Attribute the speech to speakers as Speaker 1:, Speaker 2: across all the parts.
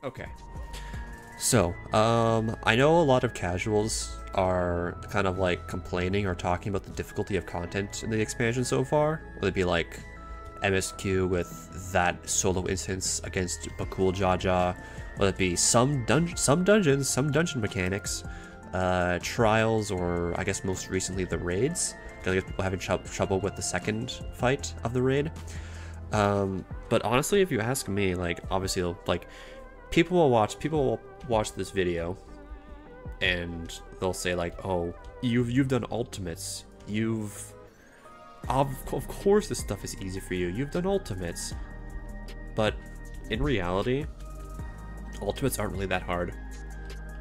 Speaker 1: Okay. So, I know a lot of casuals are kind of like complaining or talking about the difficulty of content in the expansion so far. Whether it be like MSQ with that solo instance against Bakul Jaja, whether it be some dungeons, some dungeon mechanics, trials, or I guess most recently the raids. Because I guess people having trouble with the second fight of the raid. But honestly, if you ask me, like obviously, like people will watch this video, and they'll say like, "Oh, you've done ultimates. Of course this stuff is easy for you. You've done ultimates." But in reality, ultimates aren't really that hard.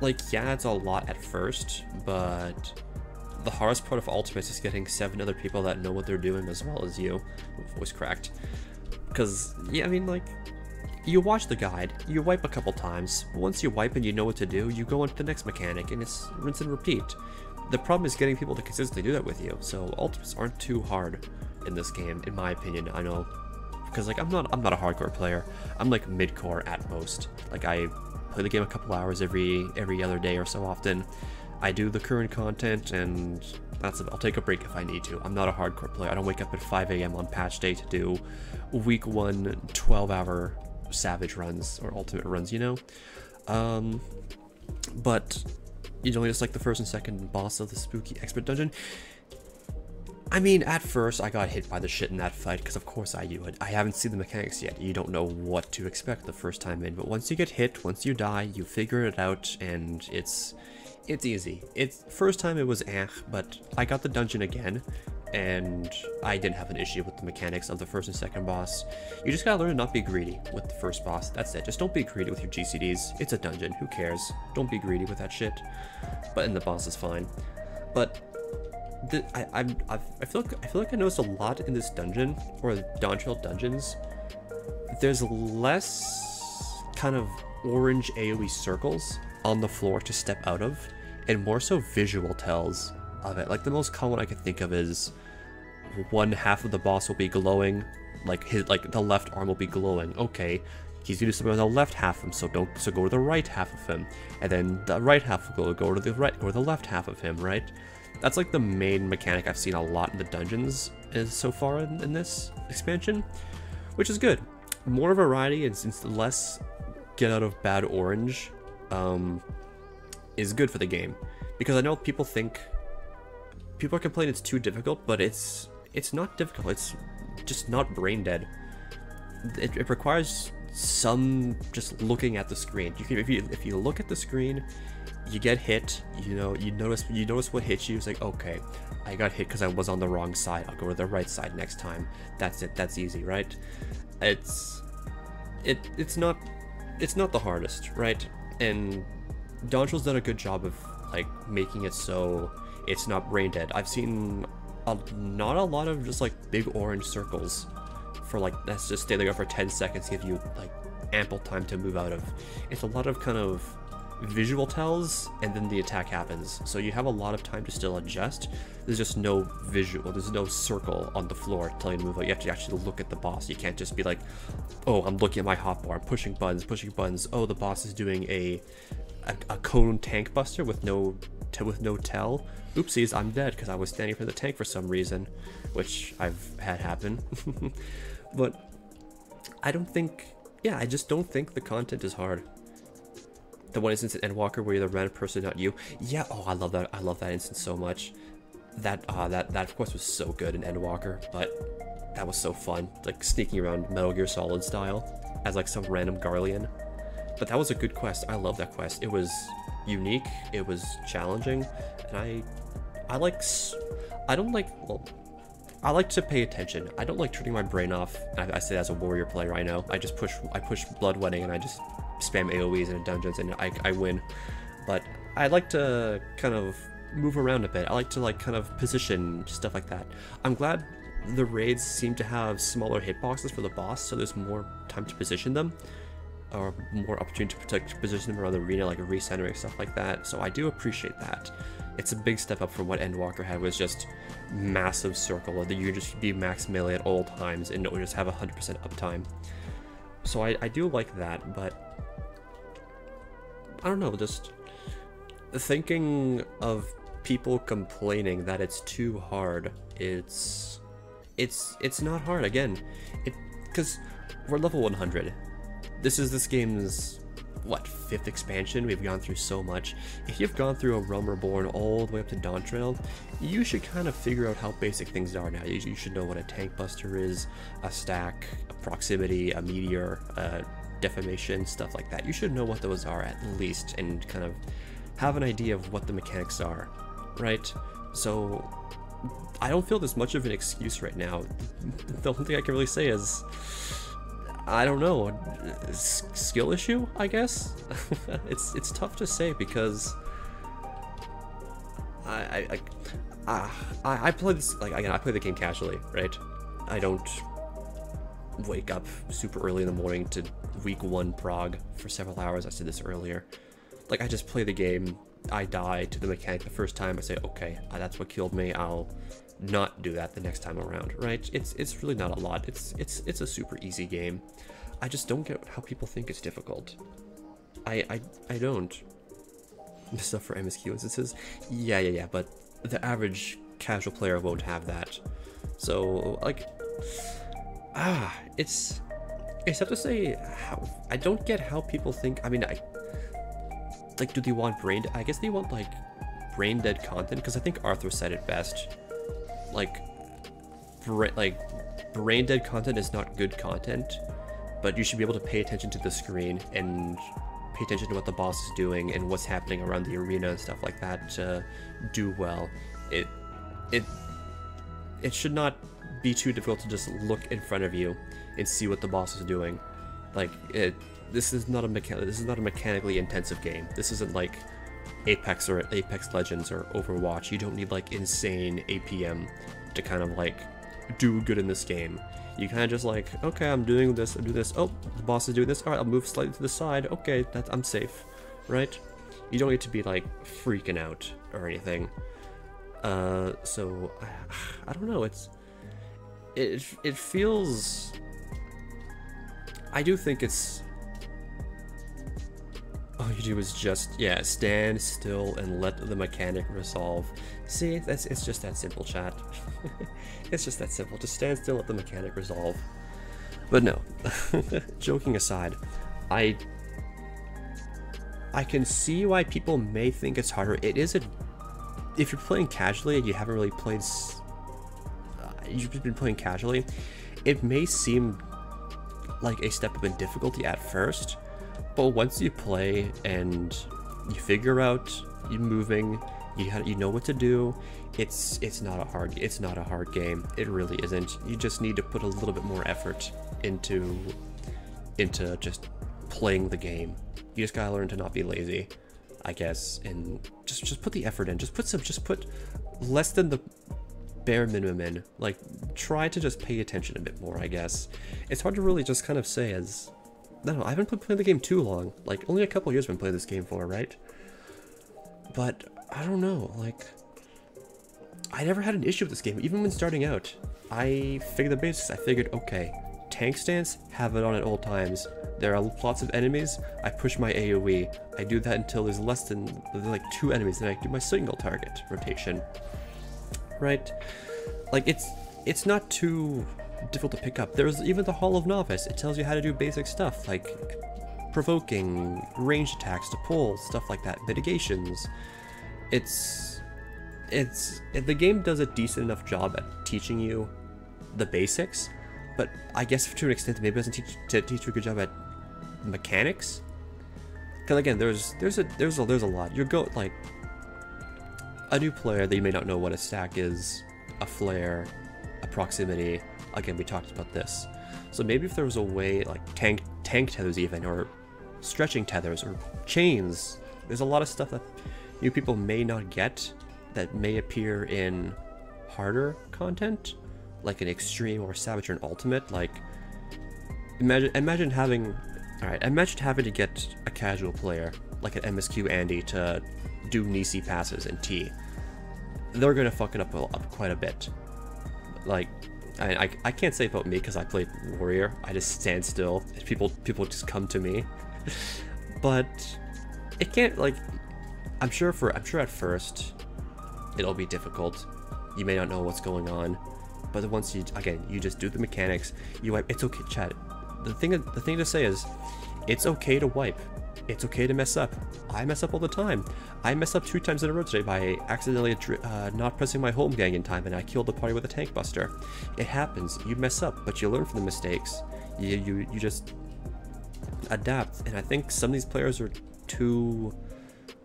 Speaker 1: Like, yeah, it's a lot at first, but the hardest part of ultimates is getting 7 other people that know what they're doing as well as you. Voice cracked. Because, yeah, I mean, like, you watch the guide, you wipe a couple times, but once you wipe and you know what to do, you go on to the next mechanic, and it's rinse and repeat. The problem is getting people to consistently do that with you, so ultimates aren't too hard in this game, in my opinion. I know, because, like, I'm not a hardcore player. I'm, like, mid-core at most. Like, I play the game a couple hours every other day or so often. I do the current content, and that's it. I'll take a break if I need to. I'm not a hardcore player. I don't wake up at 5 AM on patch day to do week 1 12-hour savage runs or ultimate runs, you know? But, you know, just like the first and second boss of the spooky expert dungeon, I mean, at first I got hit by the shit in that fight, because of course I would. I haven't seen the mechanics yet. You don't know what to expect the first time in, but once you get hit, once you die, you figure it out, and it's easy. First time it was but I got the dungeon again, and I didn't have an issue with the mechanics of the first and second boss. You just gotta learn to not be greedy with the first boss. That's it. Just don't be greedy with your GCDs. It's a dungeon. Who cares? Don't be greedy with that shit. But and the boss is fine. But I feel like I noticed a lot in this dungeon, or Dawntrail dungeons. There's less kind of orange AoE circles on the floor to step out of, and more so visual tells of it. Like, the most common I can think of is one half of the boss will be glowing, like the left arm will be glowing. Okay, he's gonna do something on the left half of him, so go to the right half of him, and then the right half will go to the right or the left half of him, right? That's like the main mechanic I've seen a lot in the dungeons so far in this expansion, which is good. More variety and less get out of bad orange is good for the game, because I know people are complaining it's too difficult, but it's not difficult. It's just not brain dead. It requires some just looking at the screen. You can, if you look at the screen, you get hit. You know, you notice what hits you. It's like, okay, I got hit because I was on the wrong side. I'll go to the right side next time. That's it. That's easy, right? It's not the hardest, right? And Dawntrail's done a good job of like making it so it's not brain dead. I've seen not a lot of just like big orange circles for like that's just stay there for 10 seconds, give you like ample time to move out of. It's a lot of kind of visual tells, and then the attack happens, so you have a lot of time to still adjust. There's just no visual, there's no circle on the floor telling you to move out. You have to actually look at the boss. You can't just be like, oh, I'm looking at my hotbar, I'm pushing buttons. Oh, the boss is doing a cone tank buster with no tell. Oopsies, I'm dead because I was standing for the tank for some reason, which I've had happen. But I just don't think the content is hard. The one instance in Endwalker where you're the random person, not you. Yeah, oh, I love that instance so much. That of course was so good in Endwalker, but that was so fun, like sneaking around Metal Gear Solid style as like some random Garlean. But that was a good quest. I love that quest. It was unique, it was challenging, and I like to pay attention. I don't like turning my brain off. I say that as a warrior player, I know. I push blood wedding and I just spam AoEs in dungeons and I win. But I like to kind of move around a bit. I like to like kind of position, stuff like that. I'm glad the raids seem to have smaller hitboxes for the boss, so there's more time to position them, or more opportunity to position them around the arena, like recentering, stuff like that. So I do appreciate that. It's a big step up from what Endwalker had, was just massive circle that you just be max melee at all times and just have 100% uptime. So I do like that, but I don't know, just thinking of people complaining that it's too hard. It's not hard. Again, because we're level 100. This is this game's what, 5th expansion? We've gone through so much. If you've gone through A Realm Reborn all the way up to Dawntrail, you should kind of figure out how basic things are now. You should know what a tank buster is, a stack, a proximity, a meteor, defamation, stuff like that. You should know what those are at least, and kind of have an idea of what the mechanics are, right? So I don't feel there's much of an excuse right now. The only thing I can really say is, I don't know, skill issue, I guess. It's tough to say because I play this, like, again, I play the game casually, right? I don't wake up super early in the morning to week 1 prog for several hours. I said this earlier. Like, I just play the game, I die to the mechanic the first time, I say, okay, that's what killed me, I'll not do that the next time around, right? It's really not a lot. It's a super easy game. I just don't get how people think it's difficult. I don't. Stuff for MSQ instances? Yeah, but the average casual player won't have that. So, like, it's tough to say how. I don't get how people think. I mean, like, do they want I guess they want, like, brain dead content, because I think Arthur said it best. Like, brain dead content is not good content, but you should be able to pay attention to the screen and pay attention to what the boss is doing and what's happening around the arena and stuff like that to do well. It should not be too difficult to just look in front of you and see what the boss is doing. Like, this is not a mechanically intensive game. This isn't like Apex or Apex Legends or Overwatch. You don't need, like, insane APM to kind of, like, do good in this game. You kind of just, like, okay, I'm doing this, oh, the boss is doing this, alright, I'll move slightly to the side, okay, I'm safe, right? You don't need to be, like, freaking out or anything. So, I don't know, it feels, I do think it's, all you do is just, yeah, stand still and let the mechanic resolve. See, it's just that simple, chat. It's just that simple. Just stand still, let the mechanic resolve. But no, joking aside, I can see why people may think it's harder. It is if you're playing casually and you haven't really played, you've been playing casually, it may seem like a step up in difficulty at first. But once you play and you figure out you're moving, you know what to do, it's not a hard game. It really isn't. You just need to put a little bit more effort into just playing the game. You just gotta learn to not be lazy, I guess, and just put the effort in. Just put less than the bare minimum in. Like, try to just pay attention a bit more, I guess. It's hard to really just kind of say as, I don't know, I haven't been playing the game too long. Like, only a couple years I've been playing this game for, right? But, I don't know, like, I never had an issue with this game, even when starting out. I figured the basics. I figured, okay, tank stance, have it on at all times. There are lots of enemies, I push my AoE. I do that until there's less than, like, 2 enemies, then I do my single target rotation. Right? Like, it's not too difficult to pick up. There's even the Hall of Novice. It tells you how to do basic stuff, like provoking, ranged attacks to pull, stuff like that, mitigations. The game does a decent enough job at teaching you the basics, but I guess to an extent maybe it doesn't teach you a good job at mechanics. Because again, there's a lot. You're like a new player, they may not know what a stack is, a flare, a proximity. Again, we talked about this. So maybe if there was a way, like tank tethers even, or stretching tethers, or chains, there's a lot of stuff that you people may not get that may appear in harder content, like an extreme or savage or an ultimate. Like, imagine having to get a casual player, like an MSQ Andy, to do Nisi passes in T. They're gonna fuck it up quite a bit. Like, I can't say about me because I played Warrior. I just stand still. People just come to me. But it can't, like, I'm sure at first it'll be difficult. You may not know what's going on, but once you just do the mechanics, you wipe. It's okay, chat. The thing to say is, it's okay to wipe. It's okay to mess up. I mess up all the time. I messed up 2 times in a row today by accidentally not pressing my home gang in time, and I killed the party with a tank buster. It happens. You mess up, but you learn from the mistakes. You just adapt. And I think some of these players are too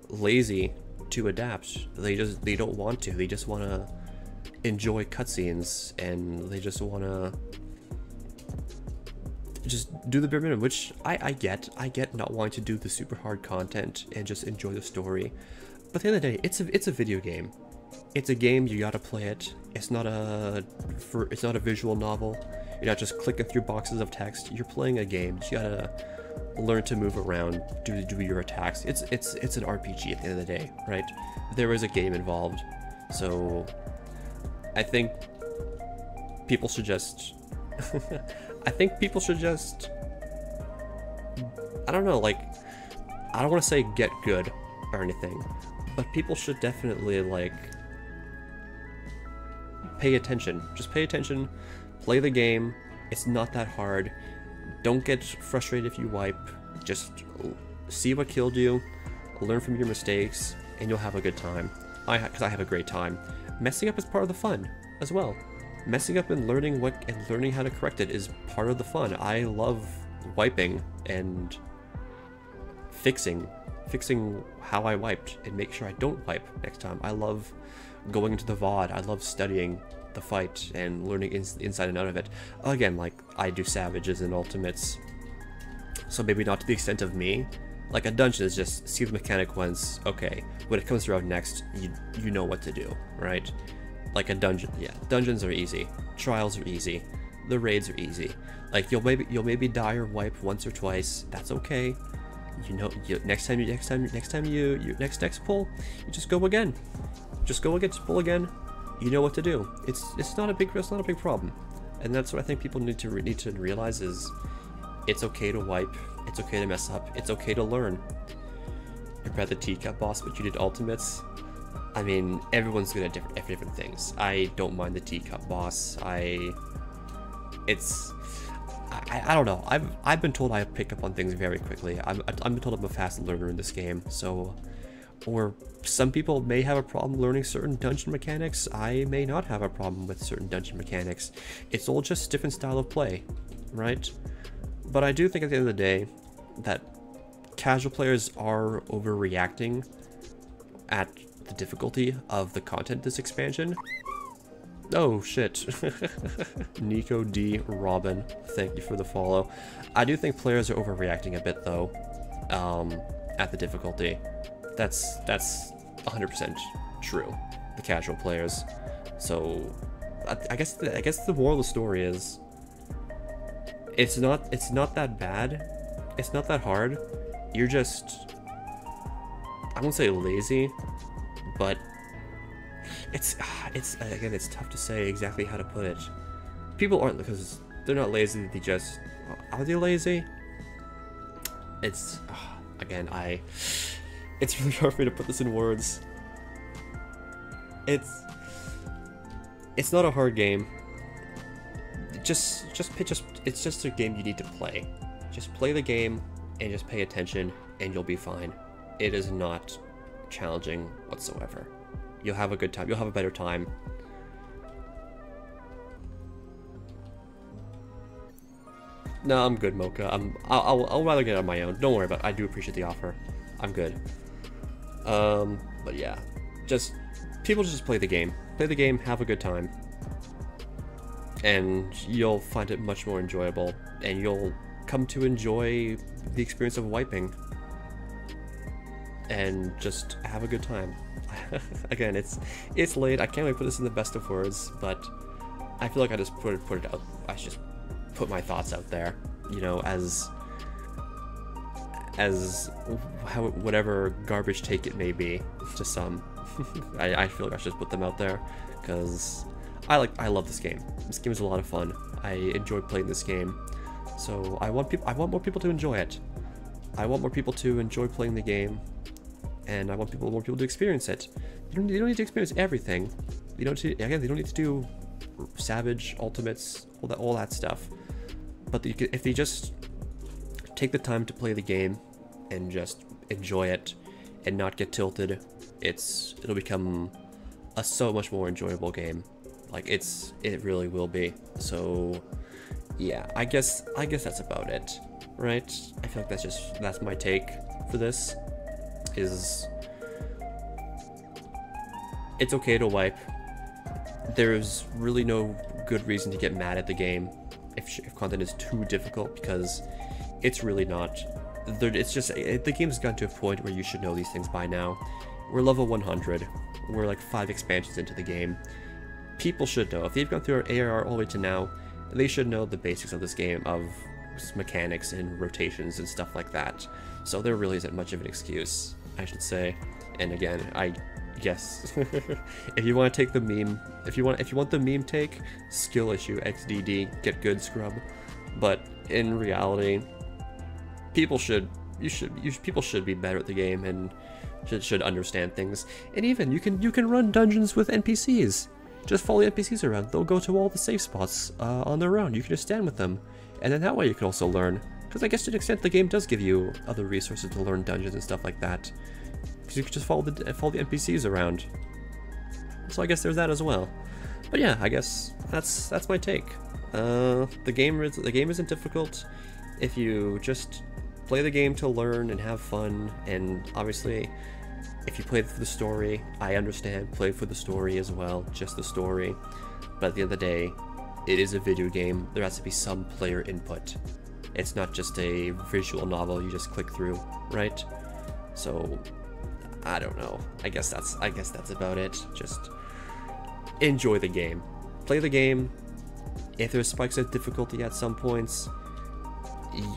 Speaker 1: lazy to adapt. They don't want to. They just want to enjoy cutscenes, and they just want to just do the bare minimum, which I get not wanting to do the super hard content and just enjoy the story. But at the end of the day, it's a video game. It's a game, you gotta play it. It's not a visual novel. You're not just clicking through boxes of text. You're playing a game. You gotta learn to move around, do your attacks. It's an RPG at the end of the day, right? There is a game involved. So I think people should just I don't know, like, I don't want to say get good or anything, but people should definitely, like, pay attention. Just pay attention, play the game. It's not that hard. Don't get frustrated if you wipe. Just see what killed you, learn from your mistakes, and you'll have a good time. Because I have a great time. Messing up is part of the fun as well. Messing up and learning how to correct it is part of the fun. I love wiping and fixing how I wiped and make sure I don't wipe next time. I love going into the VOD. I love studying the fight and learning inside and out of it. Again, like, I do savages and ultimates, so maybe not to the extent of me. Like, a dungeon is just see the mechanic once, okay, when it comes around next, you know what to do, right? Like a dungeon, yeah, dungeons are easy, trials are easy, the raids are easy. Like, you'll maybe die or wipe once or twice. That's okay. You know, next pull, you just go again. Just pull again. You know what to do. It's not a big problem. And that's what I think people need to realize is, it's okay to wipe. It's okay to mess up. It's okay to learn. You're at the teacup boss, but you did ultimates. I mean, everyone's good at different things. I don't mind the teacup boss. I don't know. I've been told I pick up on things very quickly. I've been told I'm a fast learner in this game. So, or some people may have a problem learning certain dungeon mechanics. I may not have a problem with certain dungeon mechanics. It's all just different style of play, right? But I do think at the end of the day that casual players are overreacting at the difficulty of the content this expansion. Oh shit. Nico D. Robin, thank you for the follow. I do think players are overreacting a bit though, at the difficulty. That's 100% true. The casual players. So I guess the moral of the story is, it's not that bad. It's not that hard. You're just, I won't say lazy, but it's again, it's tough to say exactly how to put it. People aren't, because they're not lazy, they just, are they lazy? It's, again, it's really hard for me to put this in words. It's not a hard game. It's just a game you need to play. Just play the game and just pay attention and you'll be fine. It is not challenging whatsoever. You'll have a good time. You'll have a better time. No, I'm good, Mocha. I'll rather get it on my own. Don't worry about it. I do appreciate the offer. I'm good. But yeah, people just play the game. Play the game, have a good time. And you'll find it much more enjoyable, and you'll come to enjoy the experience of wiping. And just have a good time. Again, it's late. I can't really put this in the best of words, but I feel like I just put it out. I should just put my thoughts out there, you know, as whatever garbage take it may be to some. I feel like I should put them out there because I love this game. This game is a lot of fun. I enjoy playing this game, so I want more people to enjoy it. I want more people to enjoy playing the game and I want more people to experience it. You don't need to experience everything. They don't need to do Savage, Ultimates, all that stuff. But if they just take the time to play the game and just enjoy it and not get tilted, it'll become a so much more enjoyable game. Like it really will be. So yeah, I guess that's about it, right? I feel like that's my take for this. Is it's okay to wipe. There's really no good reason to get mad at the game if content is too difficult, because it's really not. It's just the game's gotten to a point where you should know these things by now. We're level 100. We're like 5 expansions into the game. People should know. If they've gone through our ARR all the way to now, they should know the basics of this game, of mechanics and rotations and stuff like that. So there really isn't much of an excuse, I should say. And again, I guess if you want to take the meme, if you want the meme take, skill issue XDD, get good scrub. But in reality, people should be better at the game and should understand things. And even you can run dungeons with NPCs. Just follow the NPCs around. They'll go to all the safe spots on their own. You can just stand with them, and then that way you can also learn. Because I guess to an extent the game does give you other resources to learn dungeons and stuff like that. Because you can just follow the NPCs around. So I guess there's that as well. But yeah, I guess that's my take. The game isn't difficult if you just play the game to learn and have fun. And obviously, if you play for the story, I understand. Play for the story as well, just the story. But at the end of the day, it is a video game. There has to be some player input. It's not just a visual novel you just click through, right? So I don't know. I guess that's about it. Just enjoy the game. Play the game. If there's spikes of difficulty at some points,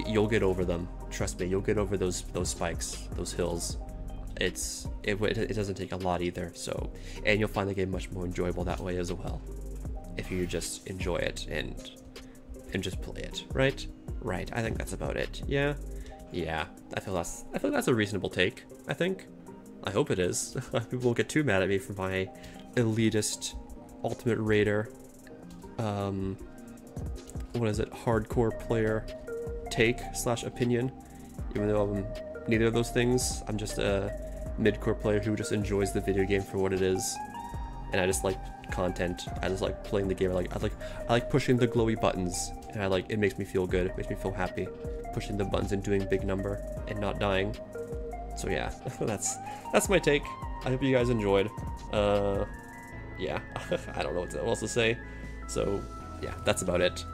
Speaker 1: you'll get over them. Trust me, you'll get over those spikes, those hills. It doesn't take a lot either. So, and you'll find the game much more enjoyable that way as well, if you just enjoy it and just play it, right? Right. I think that's about it. Yeah. I feel that's a reasonable take. I think. I hope it is. People won't get too mad at me for my elitist ultimate raider. What is it? Hardcore player take / opinion. Even though I'm neither of those things, I'm just a mid-core player who just enjoys the video game for what it is, and I just like content. I just like playing the game. I like pushing the glowy buttons, and it makes me feel good. It makes me feel happy, pushing the buttons and doing big number and not dying. So yeah, that's my take. I hope you guys enjoyed. Yeah, I don't know what else to say. So yeah, that's about it.